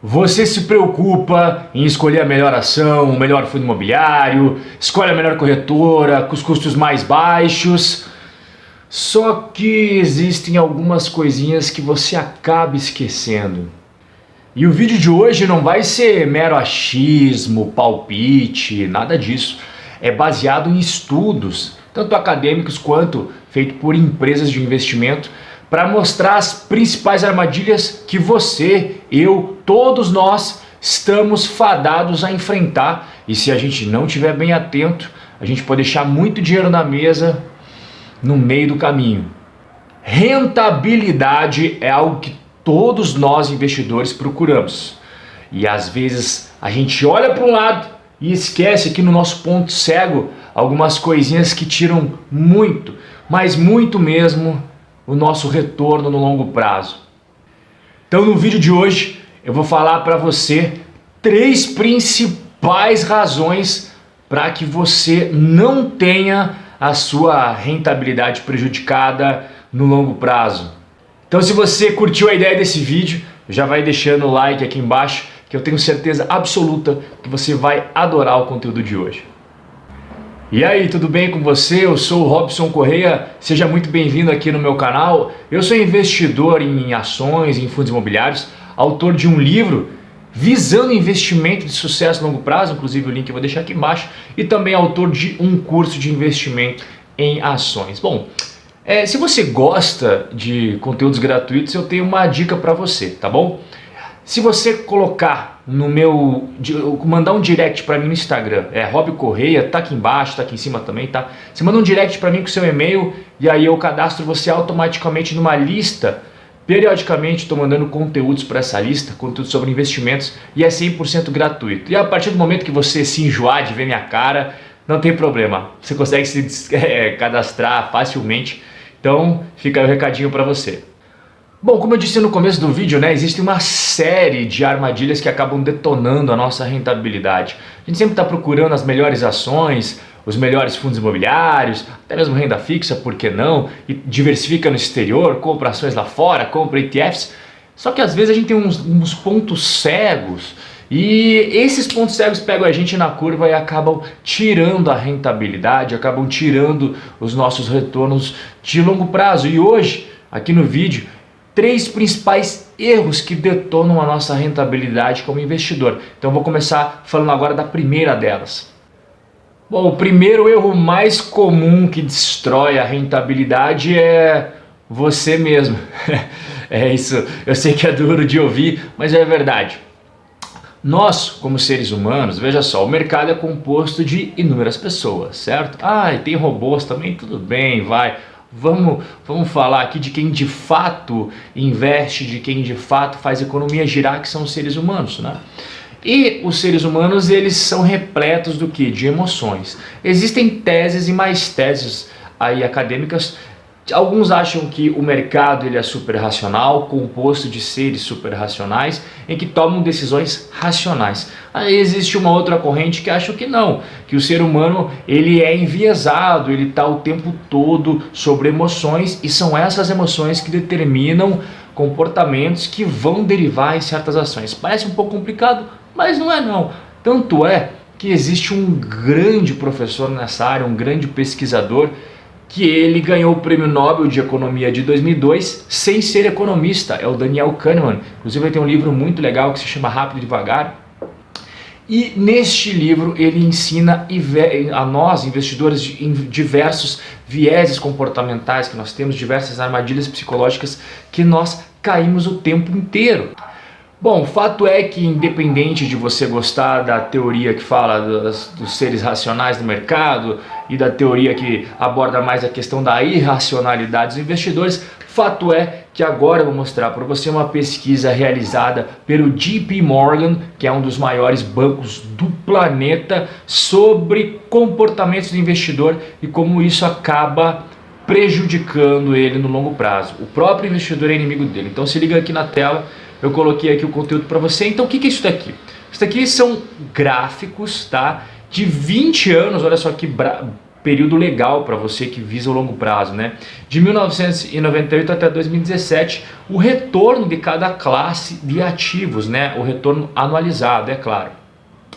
Você se preocupa em escolher a melhor ação, o melhor fundo imobiliário, escolhe a melhor corretora com os custos mais baixos. Só que existem algumas coisinhas que você acaba esquecendo. E o vídeo de hoje não vai ser mero achismo, palpite, nada disso. É baseado em estudos, tanto acadêmicos quanto feito por empresas de investimento, para mostrar as principais armadilhas que você, eu, todos nós estamos fadados a enfrentar. E se a gente não estiver bem atento, a gente pode deixar muito dinheiro na mesa no meio do caminho. Rentabilidade é algo que todos nós investidores procuramos. E às vezes a gente olha para um lado e esquece aqui no nosso ponto cego algumas coisinhas que tiram muito, mas muito mesmo, o nosso retorno no longo prazo. Então no vídeo de hoje eu vou falar para você 3 principais razões para que você não tenha a sua rentabilidade prejudicada no longo prazo. Então se você curtiu a ideia desse vídeo, já vai deixando o like aqui embaixo, que eu tenho certeza absoluta que você vai adorar o conteúdo de hoje. E aí, tudo bem com você? Eu sou o Robson Correia, seja muito bem-vindo aqui no meu canal. Eu sou investidor em ações, em fundos imobiliários, autor de um livro visando investimento de sucesso a longo prazo, inclusive o link eu vou deixar aqui embaixo, e também autor de um curso de investimento em ações. Bom, se você gosta de conteúdos gratuitos, eu tenho uma dica para você, tá bom? Se você colocar mandar um direct para mim no Instagram, Rob Correia, tá aqui embaixo, tá aqui em cima também, tá? Você manda um direct para mim com seu e-mail e aí eu cadastro você automaticamente numa lista. Periodicamente estou mandando conteúdos para essa lista, conteúdos sobre investimentos, e é 100% gratuito. E a partir do momento que você se enjoar de ver minha cara, não tem problema, você consegue se cadastrar facilmente. Então fica aí o recadinho para você. Bom, como eu disse no começo do vídeo, existe uma série de armadilhas que acabam detonando a nossa rentabilidade. A gente sempre está procurando as melhores ações, os melhores fundos imobiliários, até mesmo renda fixa, por que não? E diversifica no exterior, compra ações lá fora, compra ETFs. Só que às vezes a gente tem uns pontos cegos e esses pontos cegos pegam a gente na curva e acabam tirando a rentabilidade, acabam tirando os nossos retornos de longo prazo. E hoje, aqui no vídeo, 3 principais erros que detonam a nossa rentabilidade como investidor. Então eu vou começar falando agora da primeira delas. Bom, o primeiro erro mais comum que destrói a rentabilidade é você mesmo. É isso, eu sei que é duro de ouvir, mas é verdade. Nós, como seres humanos, veja só, o mercado é composto de inúmeras pessoas, certo? E tem robôs também, tudo bem, vai. Vamos falar aqui de quem de fato investe, de quem de fato faz a economia girar, que são os seres humanos, né? E os seres humanos, eles são repletos do que? De emoções. Existem teses e mais teses aí acadêmicas. Alguns acham que o mercado ele é super racional, composto de seres super racionais, em que tomam decisões racionais. Aí existe uma outra corrente que acha que não, que o ser humano ele é enviesado, ele está o tempo todo sobre emoções e são essas emoções que determinam comportamentos que vão derivar em certas ações. Parece um pouco complicado, mas não é não. Tanto é que existe um grande professor nessa área, um grande pesquisador, que ele ganhou o Prêmio Nobel de Economia de 2002 sem ser economista, é o Daniel Kahneman. Inclusive ele tem um livro muito legal que se chama Rápido e Devagar. E neste livro ele ensina a nós, investidores, em diversos vieses comportamentais que nós temos, diversas armadilhas psicológicas que nós caímos o tempo inteiro. Bom, o fato é que independente de você gostar da teoria que fala dos seres racionais do mercado e da teoria que aborda mais a questão da irracionalidade dos investidores, fato é que agora eu vou mostrar para você uma pesquisa realizada pelo JP Morgan, que é um dos maiores bancos do planeta, sobre comportamentos do investidor e como isso acaba prejudicando ele no longo prazo. O próprio investidor é inimigo dele. Então se liga aqui na tela. Eu coloquei aqui o conteúdo para você. Então o que é isso daqui? Isso daqui são gráficos, tá? De 20 anos, olha só que período legal para você que visa o longo prazo, né? De 1998 até 2017, o retorno de cada classe de ativos, né? O retorno anualizado, é claro.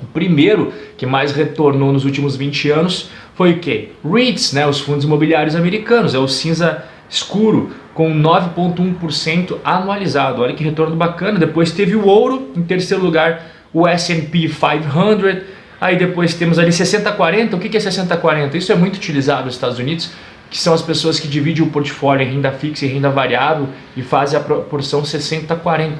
O primeiro que mais retornou nos últimos 20 anos foi o quê? REITs, né? Os fundos imobiliários americanos, é o cinza escuro, com 9,1% anualizado. Olha que retorno bacana. Depois teve o ouro, em terceiro lugar o S&P 500. Aí depois temos ali 60-40. O que é 60-40? Isso é muito utilizado nos Estados Unidos, que são as pessoas que dividem o portfólio em renda fixa e renda variável e fazem a proporção 60-40.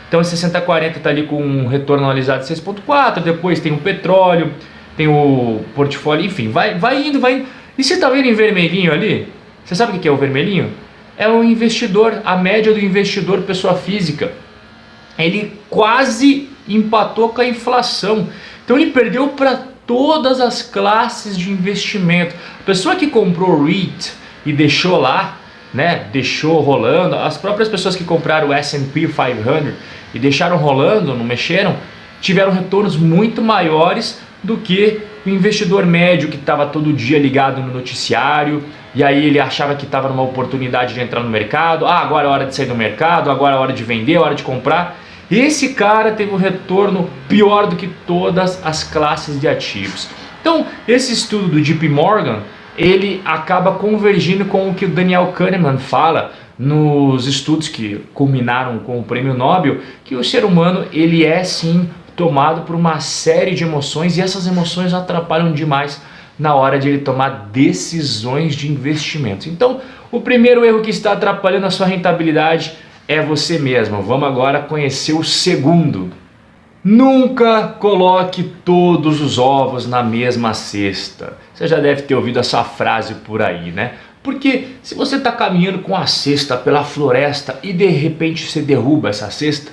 Então 60-40 está ali com um retorno anualizado de 6,4. Depois tem o petróleo, tem o portfólio, enfim, vai indo. E você está vendo em vermelhinho ali? Você sabe o que é o vermelhinho? É o investidor, a média do investidor pessoa física. Ele quase empatou com a inflação. Então ele perdeu para todas as classes de investimento. A pessoa que comprou REIT e deixou lá, né, deixou rolando, as próprias pessoas que compraram o S&P 500 e deixaram rolando, não mexeram, tiveram retornos muito maiores do que o investidor médio que estava todo dia ligado no noticiário, e aí ele achava que estava numa oportunidade de entrar no mercado. Agora é hora de sair do mercado, agora é hora de vender, é hora de comprar. Esse cara teve um retorno pior do que todas as classes de ativos. Então, esse estudo do JP Morgan, ele acaba convergindo com o que o Daniel Kahneman fala nos estudos que culminaram com o Prêmio Nobel, que o ser humano, ele é sim tomado por uma série de emoções, e essas emoções atrapalham demais na hora de ele tomar decisões de investimentos. Então, o primeiro erro que está atrapalhando a sua rentabilidade é você mesmo. Vamos agora conhecer o segundo. Nunca coloque todos os ovos na mesma cesta. Você já deve ter ouvido essa frase por aí, né? Porque se você está caminhando com a cesta pela floresta e de repente você derruba essa cesta,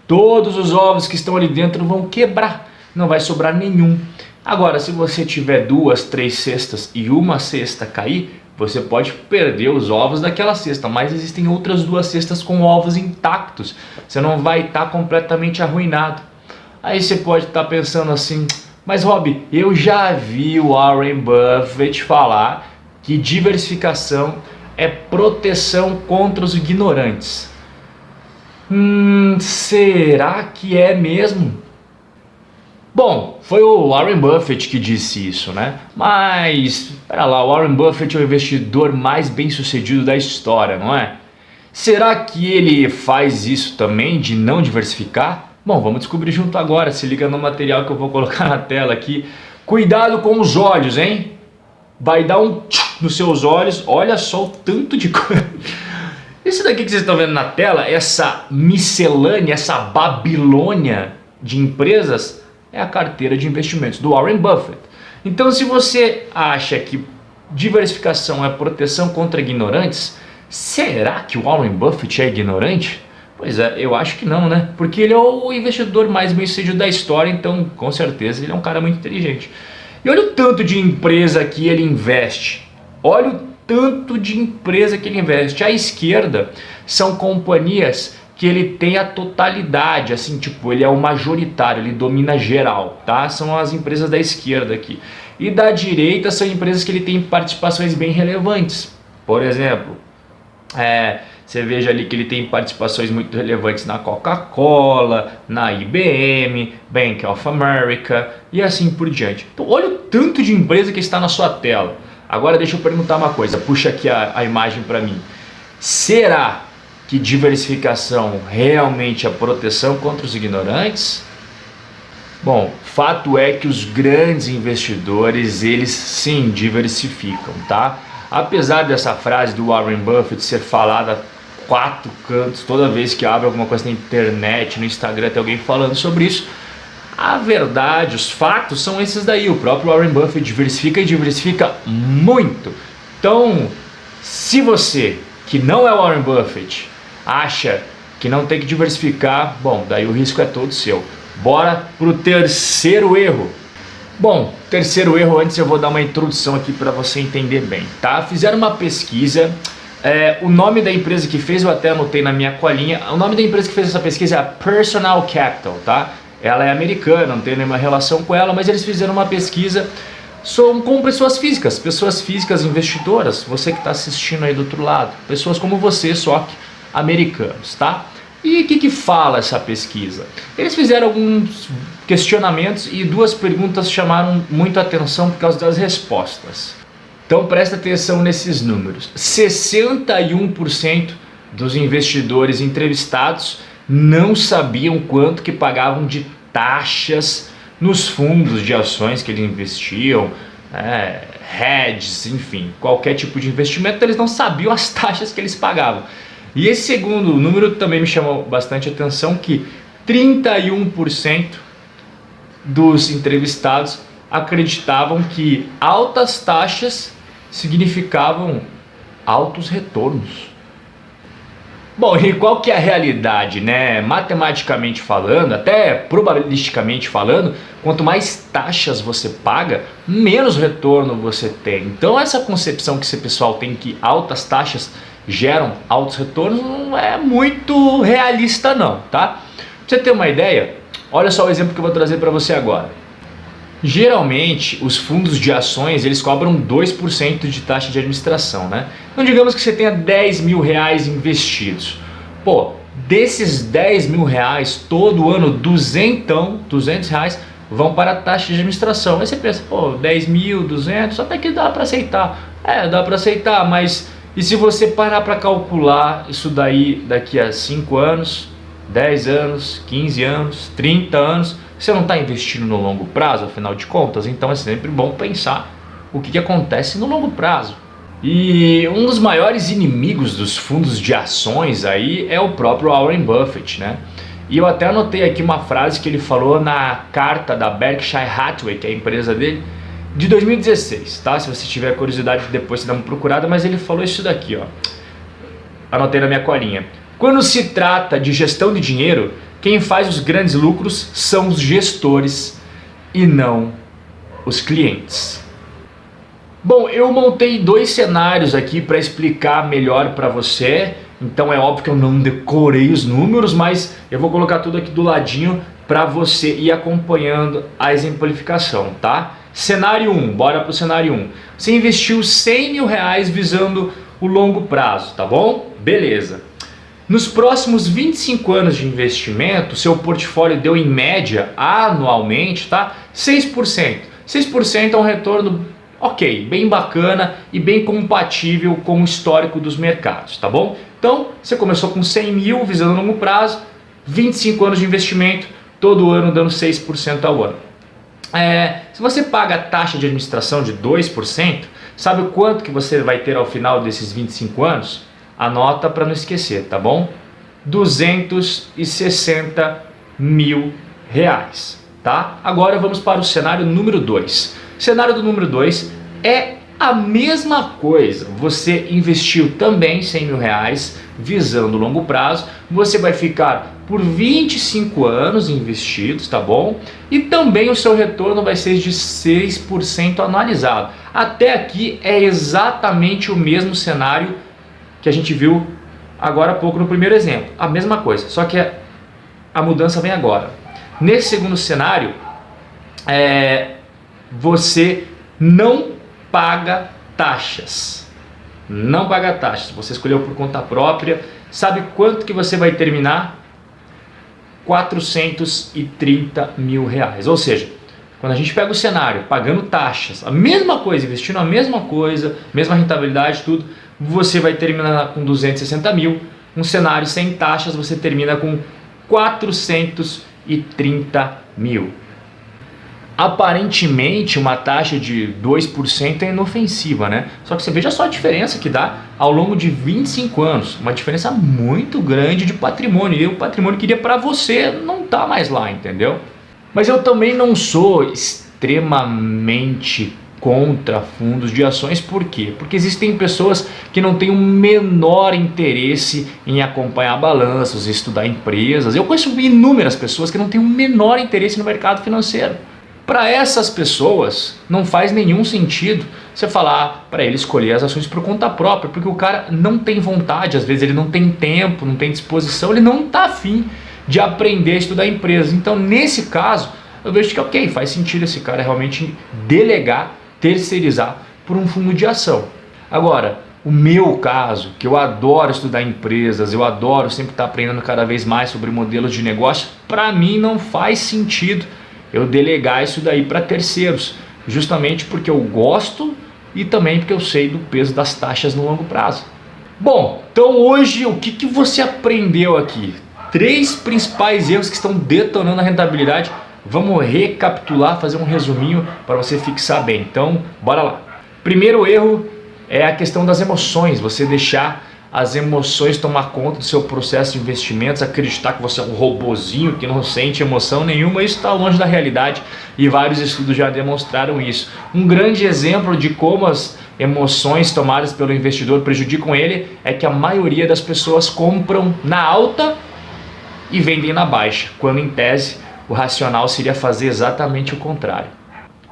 todos os ovos que estão ali dentro vão quebrar, não vai sobrar nenhum. Agora, se você tiver 2, 3 cestas e uma cesta cair, você pode perder os ovos daquela cesta, mas existem outras 2 cestas com ovos intactos. Você não vai estar completamente arruinado. Aí você pode estar pensando assim, mas Rob, eu já vi o Warren Buffett falar que diversificação é proteção contra os ignorantes. Será que é mesmo? Bom, foi o Warren Buffett que disse isso, né? Mas, pera lá, o Warren Buffett é o investidor mais bem sucedido da história, não é? Será que ele faz isso também, de não diversificar? Bom, vamos descobrir junto agora, se liga no material que eu vou colocar na tela aqui. Cuidado com os olhos, hein? Vai dar um tchum nos seus olhos, olha só o tanto de coisa. Isso daqui que vocês estão vendo na tela, essa miscelânea, essa Babilônia de empresas, é a carteira de investimentos do Warren Buffett. Então, se você acha que diversificação é proteção contra ignorantes, será que o Warren Buffett é ignorante? Pois é, eu acho que não, né? Porque ele é o investidor mais bem-sucedido da história, então com certeza ele é um cara muito inteligente. E olha o tanto de empresa que ele investe. Olha o tanto de empresa que ele investe. À esquerda são companhias que ele tem a totalidade, assim, tipo, ele é o majoritário, ele domina geral, tá? São as empresas da esquerda aqui. E da direita são empresas que ele tem participações bem relevantes. Por exemplo, você veja ali que ele tem participações muito relevantes na Coca-Cola, na IBM, Bank of America e assim por diante. Então olha o tanto de empresa que está na sua tela. Agora deixa eu perguntar uma coisa, puxa aqui a imagem para mim. Será que diversificação realmente é proteção contra os ignorantes? Bom, fato é que os grandes investidores, eles sim diversificam, tá? Apesar dessa frase do Warren Buffett ser falada 4 cantos, toda vez que abre alguma coisa na internet, no Instagram, tem alguém falando sobre isso, a verdade, os fatos são esses daí. O próprio Warren Buffett diversifica e diversifica muito. Então, se você, que não é Warren Buffett, acha que não tem que diversificar, bom, daí o risco é todo seu. Bora pro terceiro erro. Bom, terceiro erro, antes eu vou dar uma introdução aqui para você entender bem, tá? Fizeram uma pesquisa, o nome da empresa que fez, eu até anotei na minha colinha, o nome da empresa que fez essa pesquisa é a Personal Capital, tá? Ela é americana, não tem nenhuma relação com ela, mas eles fizeram uma pesquisa são como pessoas físicas investidoras, você que está assistindo aí do outro lado, pessoas como você, só que americanos, tá? E o que fala essa pesquisa? Eles fizeram alguns questionamentos e duas perguntas chamaram muito a atenção por causa das respostas. Então presta atenção nesses números. 61% dos investidores entrevistados não sabiam quanto que pagavam de taxas nos fundos de ações que eles investiam, hedges, enfim, qualquer tipo de investimento, eles não sabiam as taxas que eles pagavam. E esse segundo número também me chamou bastante atenção, que 31% dos entrevistados acreditavam que altas taxas significavam altos retornos. Bom, e qual que é a realidade, né? Matematicamente falando, até probabilisticamente falando, quanto mais taxas você paga, menos retorno você tem. Então essa concepção que esse pessoal tem que altas taxas geram altos retornos não é muito realista não, tá? Pra você ter uma ideia, olha só o exemplo que eu vou trazer para você agora. Geralmente, os fundos de ações, eles cobram 2% de taxa de administração, né? Então, digamos que você tenha 10 mil reais investidos. Pô, desses 10 mil reais, todo ano, 200 reais vão para a taxa de administração. Aí você pensa, pô, 10 mil, 200, até que dá para aceitar. Dá para aceitar, mas e se você parar para calcular isso daí daqui a 5 anos, 10 anos, 15 anos, 30 anos... Você não está investindo no longo prazo, afinal de contas, então é sempre bom pensar o que acontece no longo prazo. E um dos maiores inimigos dos fundos de ações aí é o próprio Warren Buffett, né? E eu até anotei aqui uma frase que ele falou na carta da Berkshire Hathaway, que é a empresa dele, de 2016, tá? Se você tiver curiosidade depois você dá uma procurada, mas ele falou isso daqui, ó. Anotei na minha colinha. Quando se trata de gestão de dinheiro, quem faz os grandes lucros são os gestores e não os clientes. Bom, eu montei 2 cenários aqui para explicar melhor para você. Então é óbvio que eu não decorei os números, mas eu vou colocar tudo aqui do ladinho para você ir acompanhando a exemplificação, tá? Cenário 1, bora pro cenário 1. Você investiu 100 mil reais visando o longo prazo, tá bom? Beleza. Nos próximos 25 anos de investimento, seu portfólio deu em média, anualmente, tá? 6%. 6% é um retorno ok, bem bacana e bem compatível com o histórico dos mercados, tá bom? Então, você começou com 100 mil visando longo prazo, 25 anos de investimento, todo ano dando 6% ao ano. Se você paga a taxa de administração de 2%, sabe o quanto que você vai ter ao final desses 25 anos? Anota para não esquecer, tá bom? 260 mil reais, tá? Agora vamos para o cenário número 2. Cenário do número 2 é a mesma coisa. Você investiu também 100 mil reais visando longo prazo. Você vai ficar por 25 anos investidos, tá bom? E também o seu retorno vai ser de 6% anualizado. Até aqui é exatamente o mesmo cenário que a gente viu agora há pouco no primeiro exemplo. A mesma coisa, só que a mudança vem agora. Nesse segundo cenário, você não paga taxas. Não paga taxas. Você escolheu por conta própria. Sabe quanto que você vai terminar? 430 mil reais. Ou seja, quando a gente pega o cenário pagando taxas, a mesma coisa, investindo a mesma coisa, mesma rentabilidade, tudo, você vai terminar com 260 mil. Um cenário sem taxas, você termina com 430 mil. Aparentemente, uma taxa de 2% é inofensiva, né? Só que você veja só a diferença que dá ao longo de 25 anos. Uma diferença muito grande de patrimônio. E o patrimônio que iria para você não tá mais lá, entendeu? Mas eu também não sou extremamente contra fundos de ações. Por quê? Porque existem pessoas que não têm o menor interesse em acompanhar balanços, estudar empresas. Eu conheço inúmeras pessoas que não têm o menor interesse no mercado financeiro. Para essas pessoas não faz nenhum sentido você falar para ele escolher as ações por conta própria, porque o cara não tem vontade, às vezes ele não tem tempo, não tem disposição, ele não está afim de aprender a estudar empresas. Então nesse caso eu vejo que ok, faz sentido esse cara realmente delegar terceirizar por um fundo de ação. Agora, o meu caso, que eu adoro estudar empresas, eu adoro sempre estar aprendendo cada vez mais sobre modelos de negócio, para mim não faz sentido eu delegar isso daí para terceiros, justamente porque eu gosto e também porque eu sei do peso das taxas no longo prazo. Bom, então hoje o que você aprendeu aqui? 3 principais erros que estão detonando a rentabilidade. Vamos recapitular, fazer um resuminho para você fixar bem. Então, bora lá. Primeiro erro é a questão das emoções. Você deixar as emoções tomar conta do seu processo de investimentos, acreditar que você é um robozinho que não sente emoção nenhuma. Isso está longe da realidade e vários estudos já demonstraram isso. Um grande exemplo de como as emoções tomadas pelo investidor prejudicam ele é que a maioria das pessoas compram na alta e vendem na baixa, quando em tese o racional seria fazer exatamente o contrário.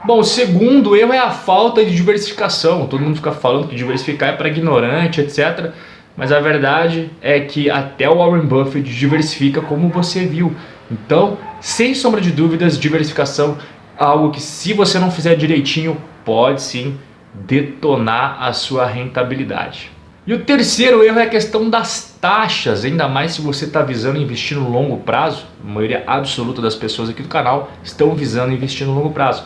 Bom, o segundo erro é a falta de diversificação. Todo mundo fica falando que diversificar é para ignorante, etc. Mas a verdade é que até o Warren Buffett diversifica, como você viu. Então, sem sombra de dúvidas, diversificação é algo que, se você não fizer direitinho, pode sim detonar a sua rentabilidade. E o terceiro erro é a questão das taxas, ainda mais se você está visando investir no longo prazo. A maioria absoluta das pessoas aqui do canal estão visando investir no longo prazo.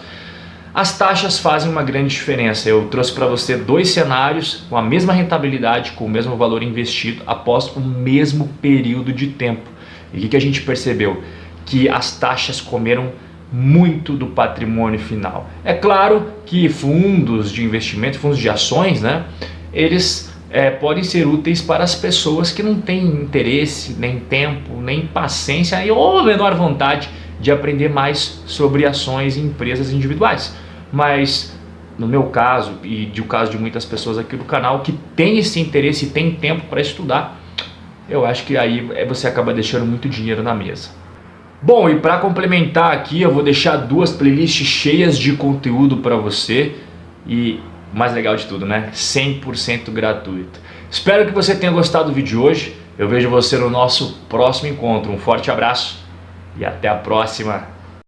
As taxas fazem uma grande diferença. Eu trouxe para você 2 cenários com a mesma rentabilidade, com o mesmo valor investido após o mesmo período de tempo. E o que a gente percebeu? Que as taxas comeram muito do patrimônio final. É claro que fundos de investimento, fundos de ações, né, eles podem ser úteis para as pessoas que não têm interesse, nem tempo, nem paciência ou menor vontade de aprender mais sobre ações e empresas individuais. Mas no meu caso e do caso de muitas pessoas aqui do canal que tem esse interesse e tem tempo para estudar, eu acho que aí você acaba deixando muito dinheiro na mesa. Bom, e para complementar aqui, eu vou deixar 2 playlists cheias de conteúdo para você e o mais legal de tudo, né? 100% gratuito. Espero que você tenha gostado do vídeo de hoje. Eu vejo você no nosso próximo encontro. Um forte abraço e até a próxima.